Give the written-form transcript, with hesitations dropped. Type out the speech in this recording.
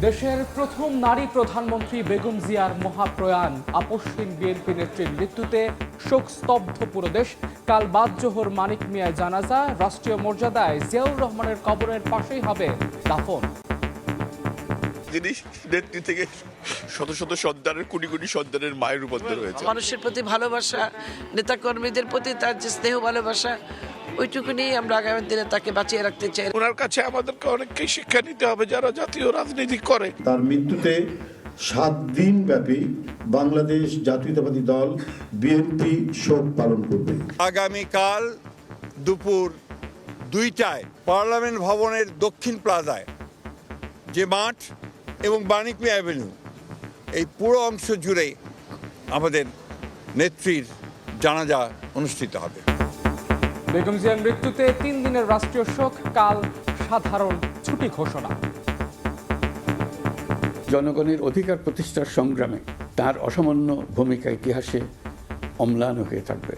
দেশের প্রথম নারী প্রধানমন্ত্রী বেগম জিয়ার মহাপ্রয়াণ আপসহীন বিএনপি নেত্রীর মৃত্যুতে শোকস্তব্ধ পুরো দেশ। কাল বাদ জোহর মানিক মিয়ার জানাজা, রাষ্ট্রীয় মর্যাদায় জিয়াউর রহমানের কবরের পাশেই হবে দাফন। যিনি নেত্রী থেকে শত শত সন্তানের, কোটি কোটি সন্তানের মায়ের রূপান্তর হয়েছে। মানুষের প্রতি ভালোবাসা, নেতাকর্মীদের প্রতি তার যে স্নেহ ভালোবাসা, ওইটুকুনি আমরা আগামী দিনে তাকে বাঁচিয়ে রাখতে চাই। ওনার কাছে আমাদেরকে অনেককেই শিক্ষা নিতে হবে যারা জাতীয় রাজনীতি করে। তার মৃত্যুতে 7 দিন ব্যাপী বাংলাদেশ জাতীয়তাবাদী দল বিএনপি শোক পালন করবে। আগামীকাল দুপুর 2টায় পার্লামেন্ট ভবনের দক্ষিণ প্লাজায় যে মাঠ এবং মানিক মিয়া অ্যাভিনিউ, এই পুরো অংশ জুড়ে আমাদের নেত্রীর জানাজা অনুষ্ঠিত হবে। বেগম জিয়ার মৃত্যুতে 3 দিনের রাষ্ট্রীয় শোক, কাল সাধারণ ছুটি ঘোষণা। জনগণের অধিকার প্রতিষ্ঠার সংগ্রামে তার অসামান্য ভূমিকা ইতিহাসে অম্লান হয়ে থাকবে।